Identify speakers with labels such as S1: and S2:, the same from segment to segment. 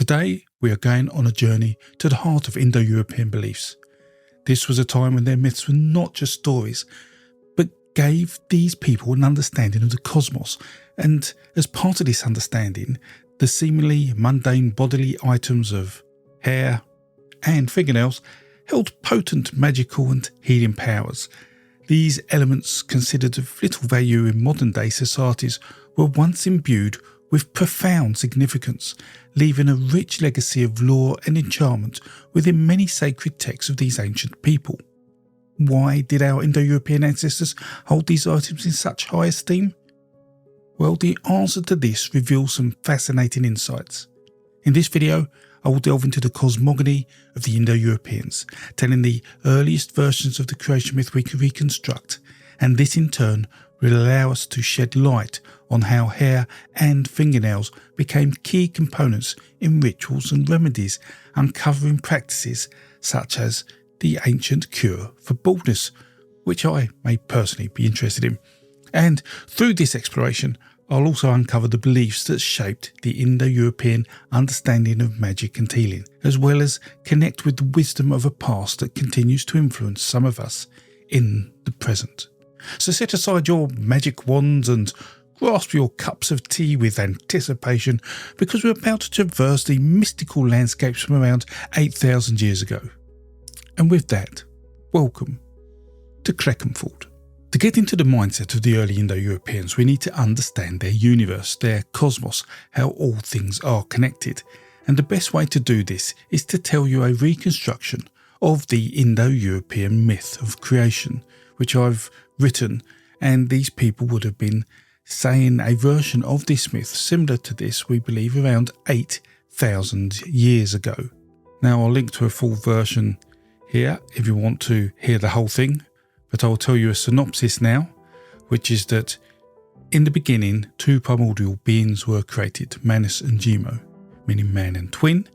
S1: Today, we are going on a journey to the heart of Indo-European beliefs. This was a time when their myths were not just stories, but gave these people an understanding of the cosmos, and as part of this understanding, the seemingly mundane bodily items of hair and fingernails held potent magical and healing powers. These elements, considered of little value in modern day societies, were once imbued with profound significance, leaving a rich legacy of lore and enchantment within many sacred texts of these ancient people. Why did our Indo-European ancestors hold these items in such high esteem? Well, the answer to this reveals some fascinating insights. In this video, I will delve into the cosmogony of the Indo-Europeans, telling the earliest versions of the creation myth we can reconstruct, and this in turn will allow us to shed light on how hair and fingernails became key components in rituals and remedies, uncovering practices such as the ancient cure for baldness, which I may personally be interested in. And through this exploration, I'll also uncover the beliefs that shaped the Indo-European understanding of magic and healing, as well as connect with the wisdom of a past that continues to influence some of us in the present. So set aside your magic wands and grasp your cups of tea with anticipation, because we're about to traverse the mystical landscapes from around 8,000 years ago. And with that, welcome to Cleckenford. To get into the mindset of the early Indo-Europeans, we need to understand their universe, their cosmos, how all things are connected. And the best way to do this is to tell you a reconstruction of the Indo-European myth of creation, which I've written, and these people would have been saying a version of this myth similar to this, we believe, around 8,000 years ago. Now, I'll link to a full version here if you want to hear the whole thing, but I'll tell you a synopsis now, which is that in the beginning, two primordial beings were created, Manus and Gemo, meaning man and twin.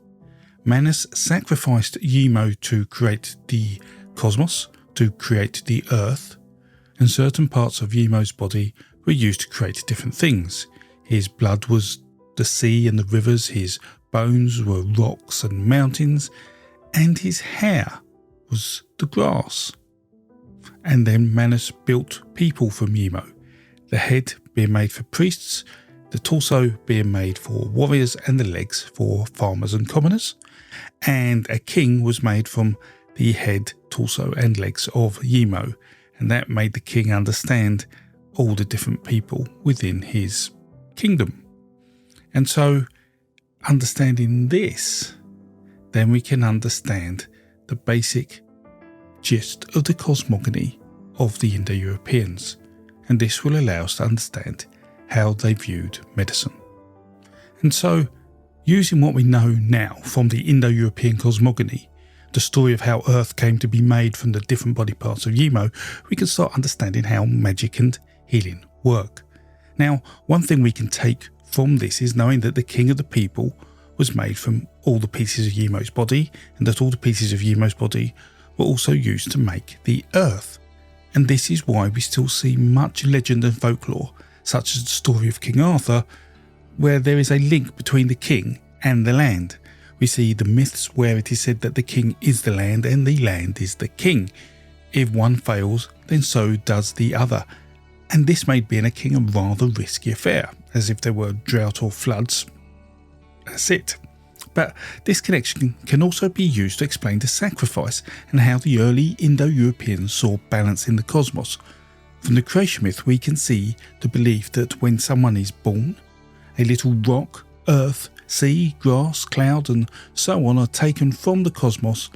S1: Manus sacrificed Gemo to create the cosmos, to create the earth, and certain parts of Gemo's body were used to create different things. His blood was the sea and the rivers, his bones were rocks and mountains, and his hair was the grass. And then Manus built people from Gemo, the head being made for priests, the torso being made for warriors, and the legs for farmers and commoners. And a king was made from the head, torso and legs of Gemo, and that made the king understand all the different people within his kingdom. And so, understanding this, then we can understand the basic gist of the cosmogony of the Indo-Europeans, and this will allow us to understand how they viewed medicine. And so, using what we know now from the Indo-European cosmogony, the story of how Earth came to be made from the different body parts of Gemo, we can start understanding how magic and healing work. Now, one thing we can take from this is knowing that the king of the people was made from all the pieces of Gemo's body, and that all the pieces of Gemo's body were also used to make the earth. And this is why we still see much legend and folklore, such as the story of King Arthur, where there is a link between the king and the land. We see the myths where it is said that the king is the land and the land is the king. If one fails, then so does the other. And this made being a king a rather risky affair, as if there were drought or floods. That's it. But this connection can also be used to explain the sacrifice and how the early Indo-Europeans saw balance in the cosmos. From the creation myth, we can see the belief that when someone is born, a little rock, earth, sea, grass, cloud, and so on are taken from the cosmos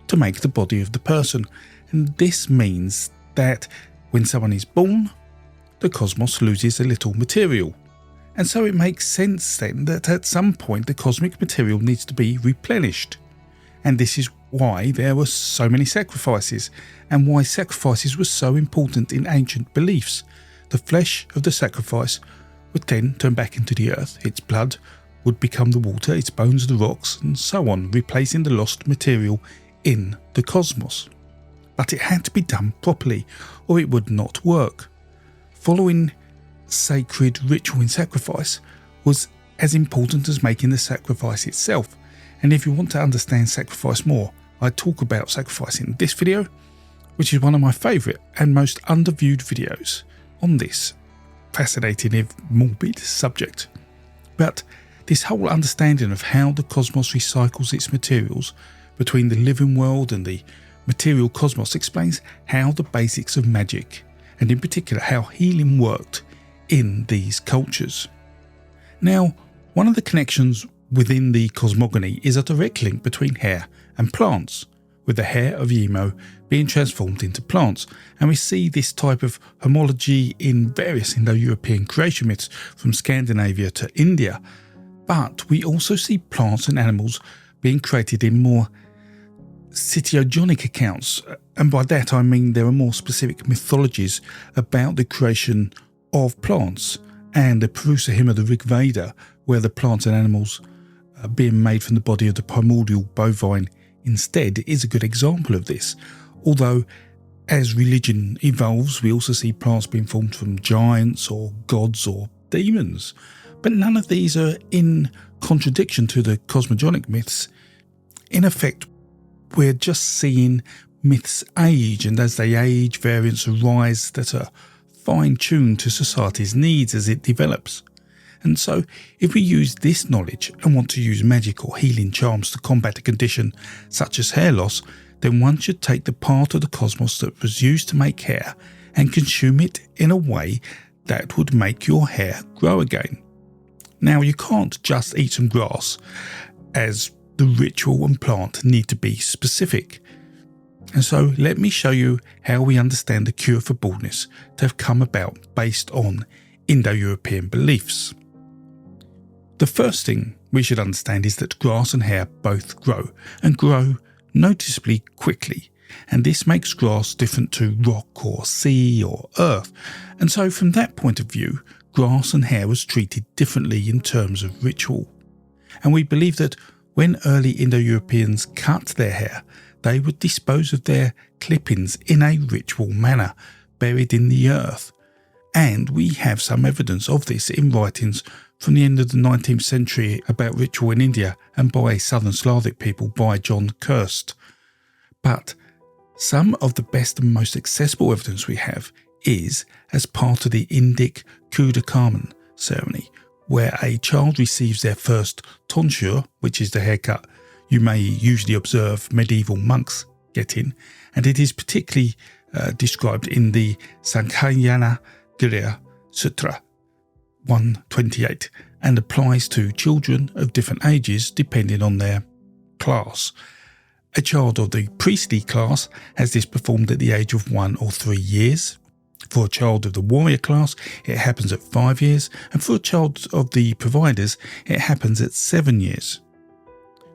S1: to make the body of the person. And this means that when someone is born, the cosmos loses a little material. And so it makes sense then that at some point the cosmic material needs to be replenished. And this is why there were so many sacrifices, and why sacrifices were so important in ancient beliefs. The flesh of the sacrifice would then turn back into the earth, its blood would become the water, its bones the rocks, and so on, replacing the lost material in the cosmos. But it had to be done properly, or it would not work. Following sacred ritual in sacrifice was as important as making the sacrifice itself, And if you want to understand sacrifice more, I talk about sacrifice in this video, which is one of my favourite and most underviewed videos on this fascinating if morbid subject. But this whole understanding of how the cosmos recycles its materials between the living world and the material cosmos explains how the basics of magic, and in particular how healing worked in these cultures. Now, one of the connections within the cosmogony is a direct link between hair and plants, with the hair of Emo being transformed into plants, and we see this type of homology in various Indo-European creation myths from Scandinavia to India, but we also see plants and animals being created in more citiogonic accounts, and by that I mean there are more specific mythologies about the creation of plants, and the Purusa hymn of the Rig Veda, where the plants and animals are being made from the body of the primordial bovine instead, is a good example of this. Although as religion evolves, we also see plants being formed from giants or gods or demons, but none of these are in contradiction to the cosmogonic myths. In effect, we're just seeing myths age, and as they age, variants arise that are fine-tuned to society's needs as it develops. And so, if we use this knowledge and want to use magic or healing charms to combat a condition such as hair loss, then one should take the part of the cosmos that was used to make hair and consume it in a way that would make your hair grow again. Now, you can't just eat some grass, as the ritual and plant need to be specific. And so let me show you how we understand the cure for baldness to have come about based on Indo-European beliefs. The first thing we should understand is that grass and hair both grow, and grow noticeably quickly, and this makes grass different to rock or sea or earth, and so from that point of view, grass and hair was treated differently in terms of ritual. And we believe that when early Indo-Europeans cut their hair, they would dispose of their clippings in a ritual manner, buried in the earth. And we have some evidence of this in writings from the end of the 19th century about ritual in India and by southern Slavic people by John Kirst. But some of the best and most accessible evidence we have is as part of the Indic coup de carmen ceremony, where a child receives their first tonsure, which is the haircut you may usually observe medieval monks getting, and it is particularly described in the Sankhāyana Grhya Sūtra 128, and applies to children of different ages depending on their class. A child of the priestly class has this performed at the age of 1 or 3 years. For a child of the warrior class, it happens at 5 years, and for a child of the providers, it happens at 7 years.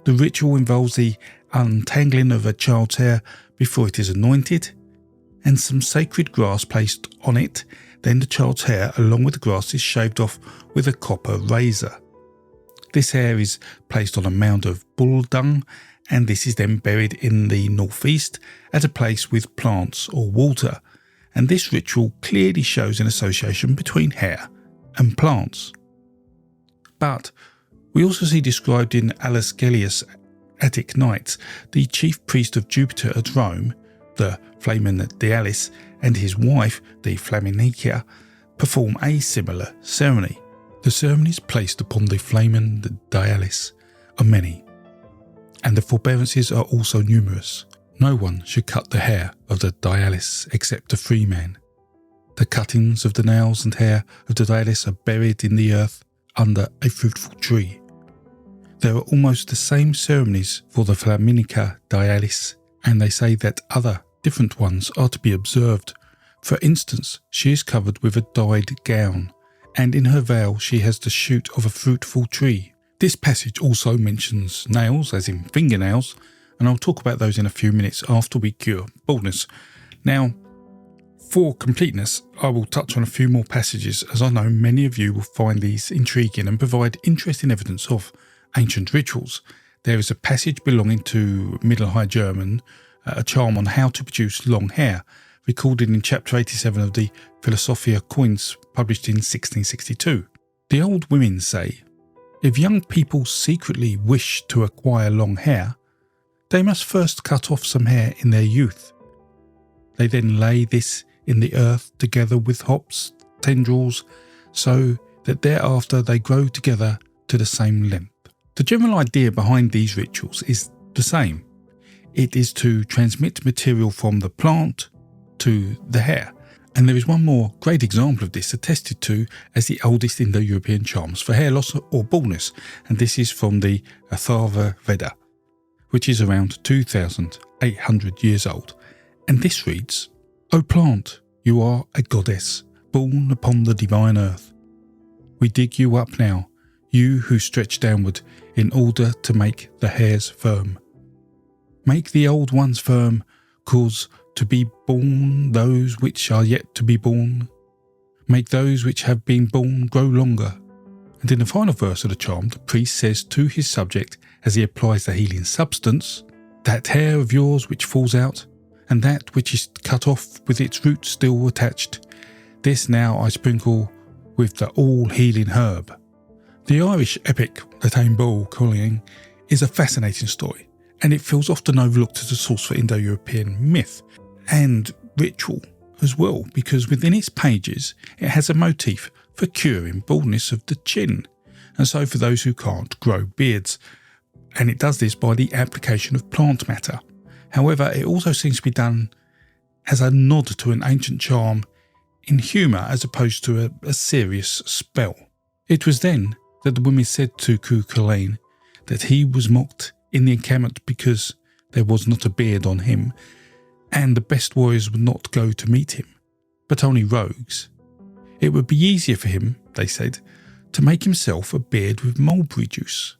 S1: The ritual involves the untangling of a child's hair before it is anointed, and some sacred grass placed on it. Then the child's hair, along with the grass, is shaved off with a copper razor. This hair is placed on a mound of bull dung, and this is then buried in the northeast at a place with plants or water. And this ritual clearly shows an association between hair and plants. But we also see described in Aulus Gellius' Attic Nights, the chief priest of Jupiter at Rome, the Flamen Dialis, and his wife, the Flaminica, perform a similar ceremony. The ceremonies placed upon the Flamen Dialis are many, and the forbearances are also numerous. No one should cut the hair of the Dialis except a free man. The cuttings of the nails and hair of the Dialis are buried in the earth under a fruitful tree. There are almost the same ceremonies for the Flaminica Dialis, and they say that other different ones are to be observed. For instance, she is covered with a dyed gown, and in her veil she has the shoot of a fruitful tree. This passage also mentions nails, as in fingernails, and I'll talk about those in a few minutes after we cure baldness. Now, for completeness, I will touch on a few more passages, as I know many of you will find these intriguing and provide interesting evidence of ancient rituals. There is a passage belonging to Middle High German, a charm on how to produce long hair, recorded in chapter 87 of the Philosophia Coins, published in 1662. The old women say, If young people secretly wish to acquire long hair, they must first cut off some hair in their youth. They then lay this in the earth together with hops, tendrils, so that thereafter they grow together to the same length. The general idea behind these rituals is the same. It is to transmit material from the plant to the hair. And there is one more great example of this attested to as the oldest Indo-European charms for hair loss or baldness, and this is from the Atharva Veda, which is around 2,800 years old. And this reads, "O plant, you are a goddess, born upon the divine earth. We dig you up now, you who stretch downward, in order to make the hairs firm. Make the old ones firm, cause to be born those which are yet to be born. Make those which have been born grow longer." And in the final verse of the charm, the priest says to his subject, as he applies the healing substance, "That hair of yours which falls out, and that which is cut off with its roots still attached, this now I sprinkle with the all-healing herb." The Irish epic, the Táin Bó Cúailnge, is a fascinating story, and it feels often overlooked as a source for Indo-European myth and ritual as well, because within its pages it has a motif for curing baldness of the chin, and so for those who can't grow beards, and it does this by the application of plant matter. However, it also seems to be done as a nod to an ancient charm in humour as opposed to a serious spell. It was then that the women said to Cú Chulainn that he was mocked in the encampment because there was not a beard on him, and the best warriors would not go to meet him, but only rogues. It would be easier for him, they said, to make himself a beard with mulberry juice.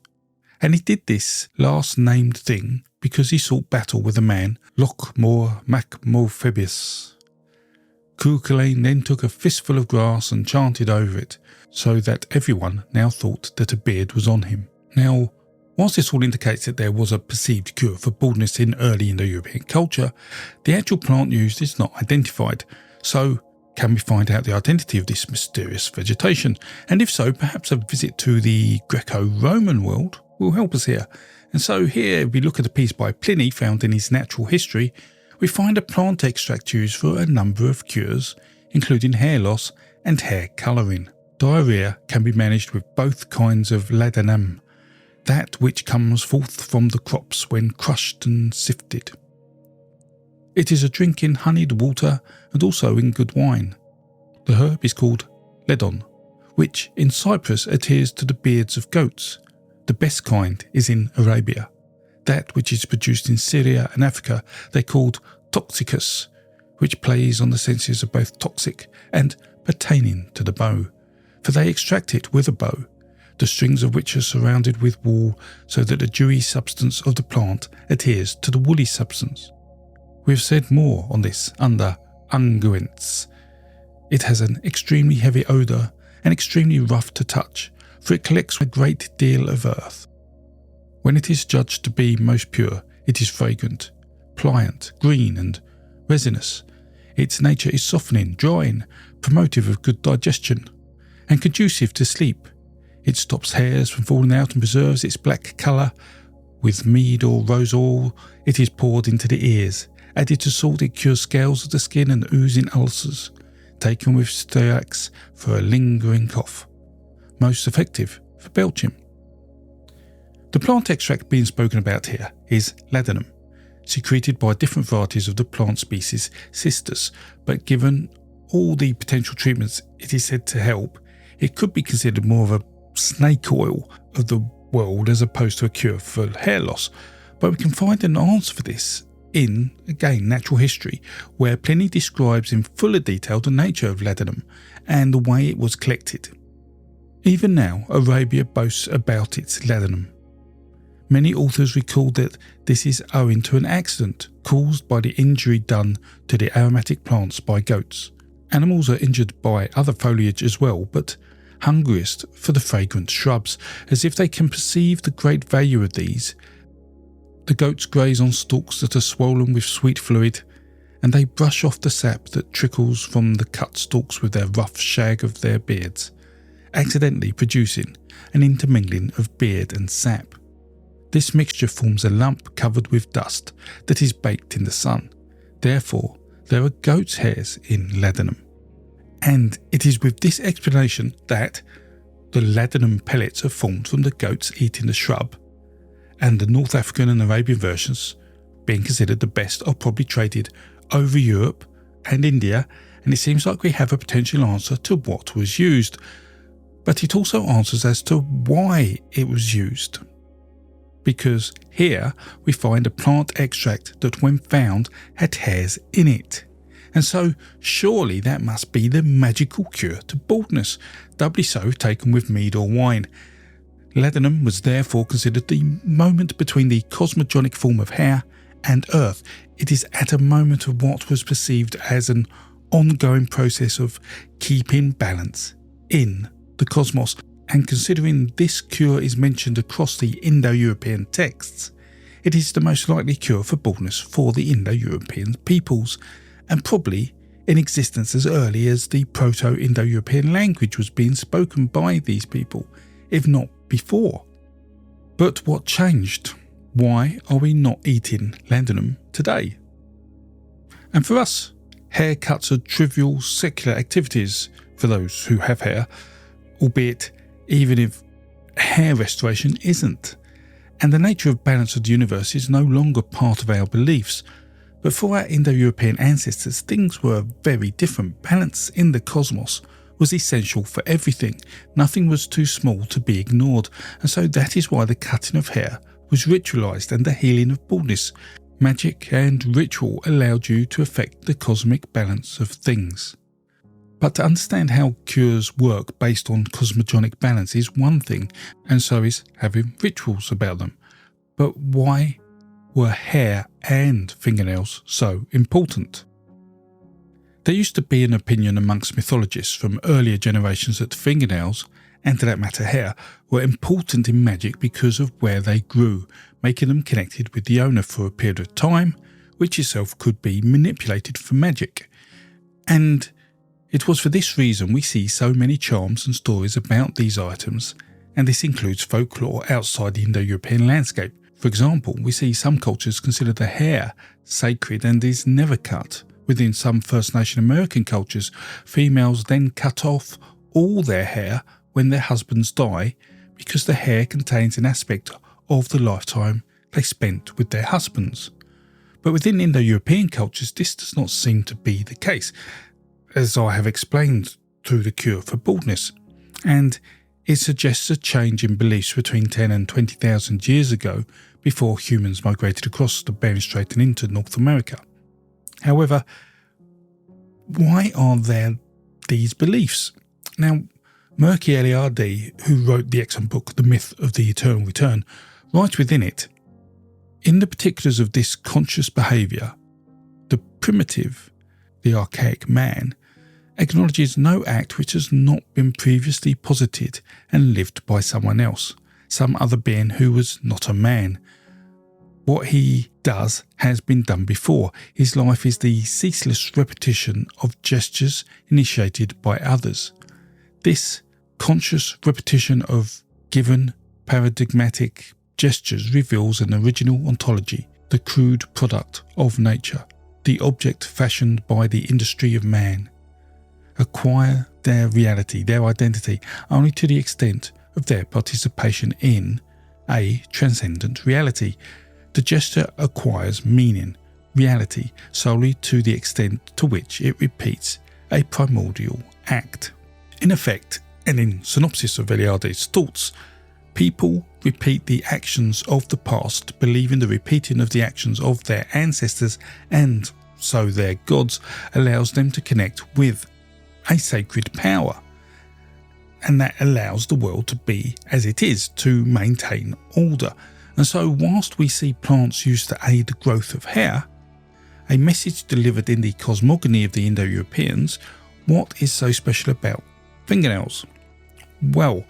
S1: And he did this last named thing because he sought battle with a man, Loch Mór Mac Mófebius. Cú Chulainn then took a fistful of grass and chanted over it, so that everyone now thought that a beard was on him. Now, whilst this all indicates that there was a perceived cure for baldness in early Indo-European culture, the actual plant used is not identified. So, can we find out the identity of this mysterious vegetation? And if so, perhaps a visit to the Greco-Roman world will help us here. And so here we look at a piece by Pliny found in his Natural History. We find a plant extract used for a number of cures, including hair loss and hair colouring. Diarrhea can be managed with both kinds of ladanum, that which comes forth from the crops when crushed and sifted. It is a drink in honeyed water and also in good wine. The herb is called ledon, which in Cyprus adheres to the beards of goats. The best kind is in Arabia. That which is produced in Syria and Africa they called toxicus, which plays on the senses of both toxic and pertaining to the bow, for they extract it with a bow, the strings of which are surrounded with wool so that the dewy substance of the plant adheres to the woolly substance. We have said more on this under unguents. It has an extremely heavy odour and extremely rough to touch, for it collects a great deal of earth. When it is judged to be most pure, it is fragrant, pliant, green and resinous. Its nature is softening, drying, promotive of good digestion, and conducive to sleep. It stops hairs from falling out and preserves its black colour. With mead or rose oil, it is poured into the ears. Added to salt, it cures scales of the skin and oozing ulcers. Taken with stoiax for a lingering cough. Most effective for belching. The plant extract being spoken about here is ladanum, secreted by different varieties of the plant species cistus, but given all the potential treatments it is said to help, it could be considered more of a snake oil of the world as opposed to a cure for hair loss. But we can find an answer for this in, again, Natural History, where Pliny describes in fuller detail the nature of ladanum and the way it was collected. Even now, Arabia boasts about its ladanum. Many authors recall that this is owing to an accident caused by the injury done to the aromatic plants by goats. Animals are injured by other foliage as well, but hungriest for the fragrant shrubs, as if they can perceive the great value of these. The goats graze on stalks that are swollen with sweet fluid, and they brush off the sap that trickles from the cut stalks with their rough shag of their beards, accidentally producing an intermingling of beard and sap. This mixture forms a lump covered with dust that is baked in the sun. Therefore, there are goat's hairs in ladanum. And it is with this explanation that the ladanum pellets are formed from the goats eating the shrub, and the North African and Arabian versions, being considered the best, are probably traded over Europe and India, and it seems like we have a potential answer to what was used, but it also answers as to why it was used. Because here we find a plant extract that when found had hairs in it. And so surely that must be the magical cure to baldness, doubly so taken with mead or wine. Ladanum was therefore considered the moment between the cosmogonic form of hair and earth. It is at a moment of what was perceived as an ongoing process of keeping balance in the cosmos. And considering this cure is mentioned across the Indo-European texts, it is the most likely cure for baldness for the Indo-European peoples, and probably in existence as early as the Proto-Indo-European language was being spoken by these people, if not before. But what changed? Why are we not eating ladanum today? And for us, haircuts are trivial secular activities for those who have hair, albeit even if hair restoration isn't. And the nature of balance of the universe is no longer part of our beliefs. But for our Indo-European ancestors, things were very different. Balance in the cosmos was essential for everything. Nothing was too small to be ignored. And so that is why the cutting of hair was ritualized and the healing of baldness. Magic and ritual allowed you to affect the cosmic balance of things. But to understand how cures work based on cosmogonic balance is one thing, and so is having rituals about them. But why were hair and fingernails so important? There used to be an opinion amongst mythologists from earlier generations that fingernails, and to that matter hair, were important in magic because of where they grew, making them connected with the owner for a period of time, which itself could be manipulated for magic. And it was for this reason we see so many charms and stories about these items, and this includes folklore outside the Indo-European landscape. For example, we see some cultures consider the hair sacred and is never cut. Within some First Nation American cultures, females then cut off all their hair when their husbands die because the hair contains an aspect of the lifetime they spent with their husbands. But within Indo-European cultures, this does not seem to be the case, as I have explained through the cure for baldness, and it suggests a change in beliefs between 10 and 20,000 years ago before humans migrated across the Bering Strait and into North America. However, why are there these beliefs? Now, Murky Eliade, who wrote the excellent book The Myth of the Eternal Return, writes within it, in the particulars of this conscious behaviour, the primitive, the archaic man, acknowledges no act which has not been previously posited and lived by someone else, some other being who was not a man. What he does has been done before. His life is the ceaseless repetition of gestures initiated by others. This conscious repetition of given paradigmatic gestures reveals an original ontology, the crude product of nature, the object fashioned by the industry of man. Acquire their reality, their identity, only to the extent of their participation in a transcendent reality. The gesture acquires meaning, reality, solely to the extent to which it repeats a primordial act. In effect, and in synopsis of Eliade's thoughts, people repeat the actions of the past, believing the repeating of the actions of their ancestors, and so their gods, allows them to connect with a sacred power, and that allows the world to be as it is, to maintain order. And so whilst we see plants used to aid the growth of hair, a message delivered in the cosmogony of the Indo-Europeans, what is so special about fingernails? Well,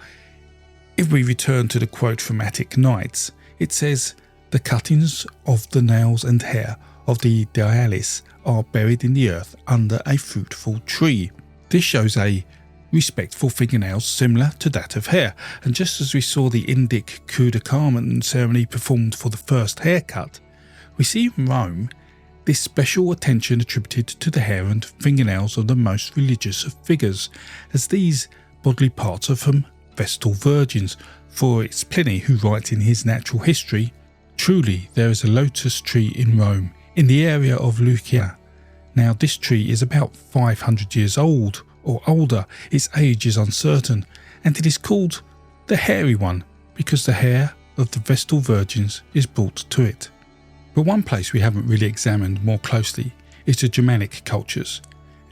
S1: if we return to the quote from Attic Nights, it says, "The cuttings of the nails and hair of the Dialis are buried in the earth under a fruitful tree." This shows a respect for fingernails similar to that of hair, and just as we saw the Indic coup de carmen ceremony performed for the first haircut, we see in Rome this special attention attributed to the hair and fingernails of the most religious of figures, as these bodily parts are from Vestal virgins, for it's Pliny who writes in his natural history, "Truly there is a lotus tree in Rome, in the area of Grhya. Now this tree is about 500 years old, or older, its age is uncertain, and it is called the hairy one, because the hair of the Vestal virgins is brought to it." But one place we haven't really examined more closely is the Germanic cultures,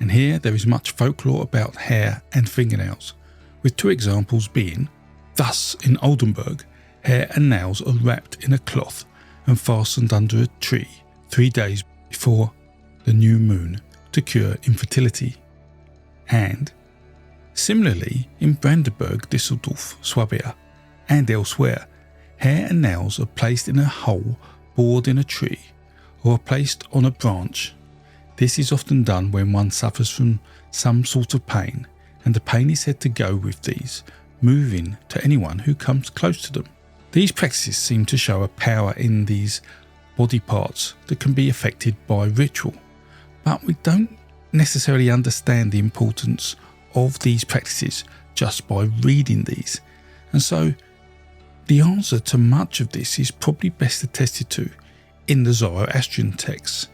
S1: and here there is much folklore about hair and fingernails, with two examples being, thus in Oldenburg, hair and nails are wrapped in a cloth and fastened under a tree 3 days before the new moon to cure infertility. And similarly in Brandenburg, Düsseldorf, Swabia, and elsewhere, hair and nails are placed in a hole bored in a tree or are placed on a branch. This is often done when one suffers from some sort of pain, and the pain is said to go with these, moving to anyone who comes close to them. These practices seem to show a power in these body parts that can be affected by ritual, but we don't necessarily understand the importance of these practices just by reading these, and so the answer to much of this is probably best attested to in the Zoroastrian texts,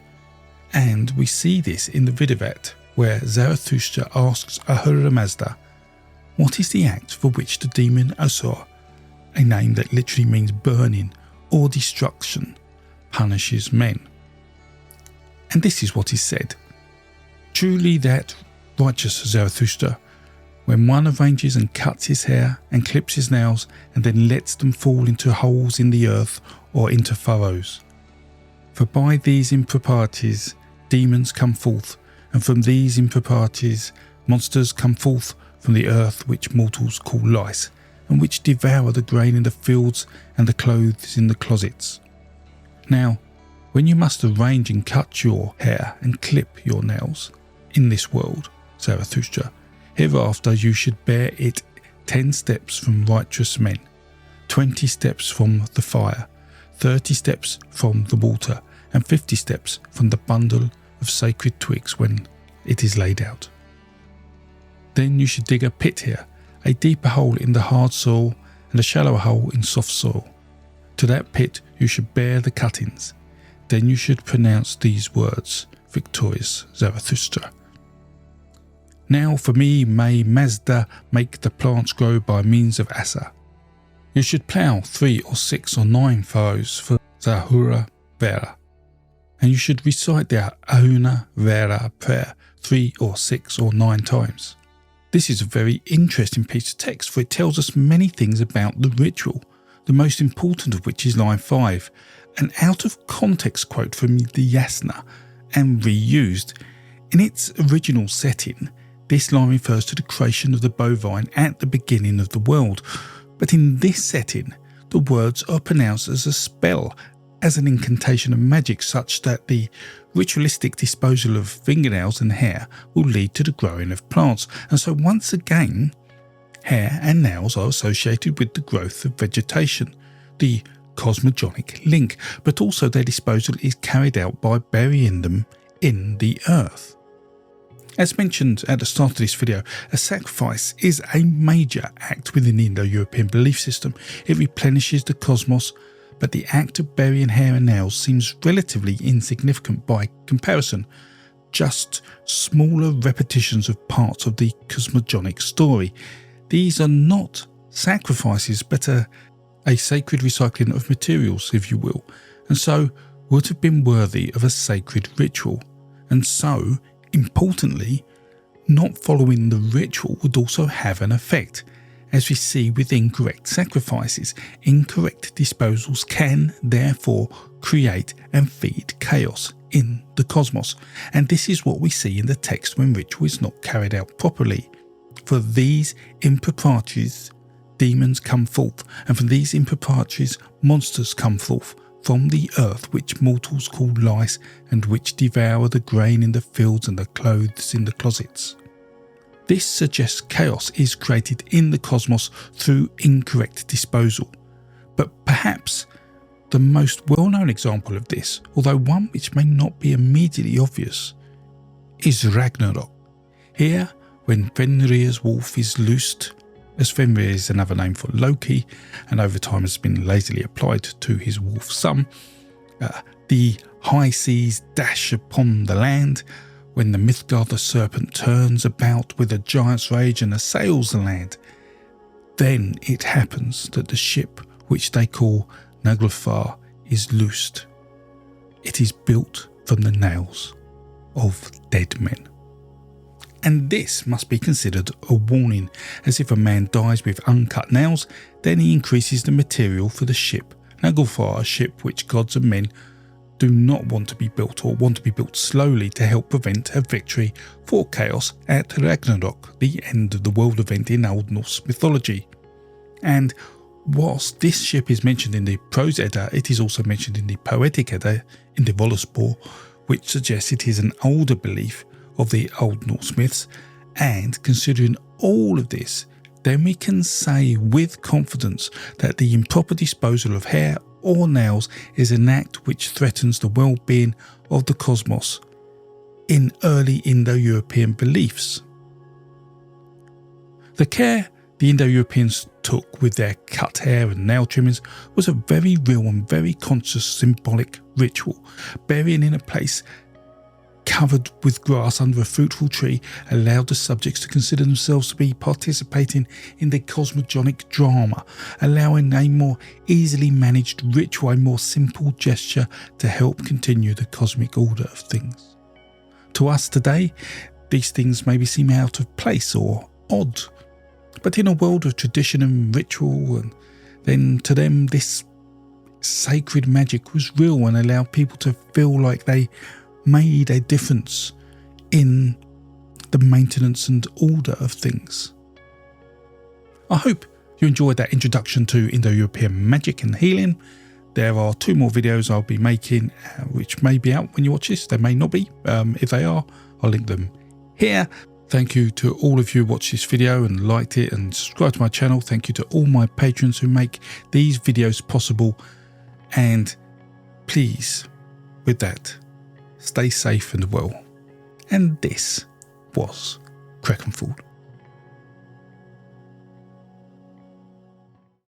S1: and we see this in the Vidivat, where Zarathustra asks Ahura Mazda, "What is the act for which the demon Asur, a name that literally means burning or destruction, punishes men?" And this is what is said: "Truly that righteous Zarathustra, when one arranges and cuts his hair and clips his nails and then lets them fall into holes in the earth or into furrows. For by these improprieties demons come forth, and from these improprieties monsters come forth from the earth which mortals call lice, and which devour the grain in the fields and the clothes in the closets. Now, when you must arrange and cut your hair and clip your nails in this world, Zarathustra, hereafter you should bear it 10 steps from righteous men, 20 steps from the fire, 30 steps from the water, and 50 steps from the bundle of sacred twigs when it is laid out. Then you should dig a pit here, a deeper hole in the hard soil and a shallower hole in soft soil. To that pit you should bear the cuttings. Then you should pronounce these words, victorious Zarathustra. Now for me may Mazda make the plants grow by means of Asa. You should plough 3 or 6 or 9 furrows for Zahura Vera, and you should recite the Ahuna Vera prayer 3 or 6 or 9 times. This is a very interesting piece of text, for it tells us many things about the ritual, the most important of which is line 5, an out of context quote from the Yasna and reused. In its original setting, this line refers to the creation of the bovine at the beginning of the world, but in this setting, the words are pronounced as a spell, as an incantation of magic, such that the ritualistic disposal of fingernails and hair will lead to the growing of plants. And so once again, hair and nails are associated with the growth of vegetation, the cosmogonic link, but also their disposal is carried out by burying them in the earth. As mentioned at the start of this video, a sacrifice is a major act within the Indo-European belief system. It replenishes the cosmos, but the act of burying hair and nails seems relatively insignificant by comparison, just smaller repetitions of parts of the cosmogonic story. These are not sacrifices, but a sacred recycling of materials, if you will, and so would have been worthy of a sacred ritual. And so, importantly, not following the ritual would also have an effect. As we see with incorrect sacrifices, incorrect disposals can therefore create and feed chaos in the cosmos, and this is what we see in the text when ritual is not carried out properly. For these improprieties, demons come forth, and from these improprieties, monsters come forth from the earth which mortals call lice, and which devour the grain in the fields and the clothes in the closets. This suggests chaos is created in the cosmos through incorrect disposal. But perhaps the most well-known example of this, although one which may not be immediately obvious, is Ragnarok. Here, when Fenrir's wolf is loosed, as Fenrir is another name for Loki, and over time has been lazily applied to his wolf son, the high seas dash upon the land. When the Midgard the serpent turns about with a giant's rage and assails the land, then it happens that the ship, which they call Naglfar, is loosed. It is built from the nails of dead men. And this must be considered a warning, as if a man dies with uncut nails, then he increases the material for the ship. Naglfar, a ship which gods and men do not want to be built, or want to be built slowly to help prevent a victory for chaos at Ragnarok, the end of the world event in Old Norse mythology. And whilst this ship is mentioned in the Prose Edda, it is also mentioned in the Poetic Edda, in the Volaspor, which suggests it is an older belief of the Old Norse myths. And considering all of this, then we can say with confidence that the improper disposal of hair or nails is an act which threatens the well-being of the cosmos in early Indo-European beliefs. The care the Indo-Europeans took with their cut hair and nail trimmings was a very real and very conscious symbolic ritual. Burying in a place covered with grass under a fruitful tree allowed the subjects to consider themselves to be participating in the cosmogonic drama, allowing a more easily managed ritual, a more simple gesture to help continue the cosmic order of things. To us today, these things maybe seem out of place or odd, but in a world of tradition and ritual, and then to them this sacred magic was real and allowed people to feel like they made a difference in the maintenance and order of things. I hope you enjoyed that introduction to Indo-European magic and healing. There are 2 more videos I'll be making, which may be out when you watch this. They may not be. If they are, I'll link them here. Thank you to all of you who watched this video and liked it and subscribed to my channel. Thank you to all my patrons who make these videos possible. And please, with that, stay safe and well. And this was Krakenfold.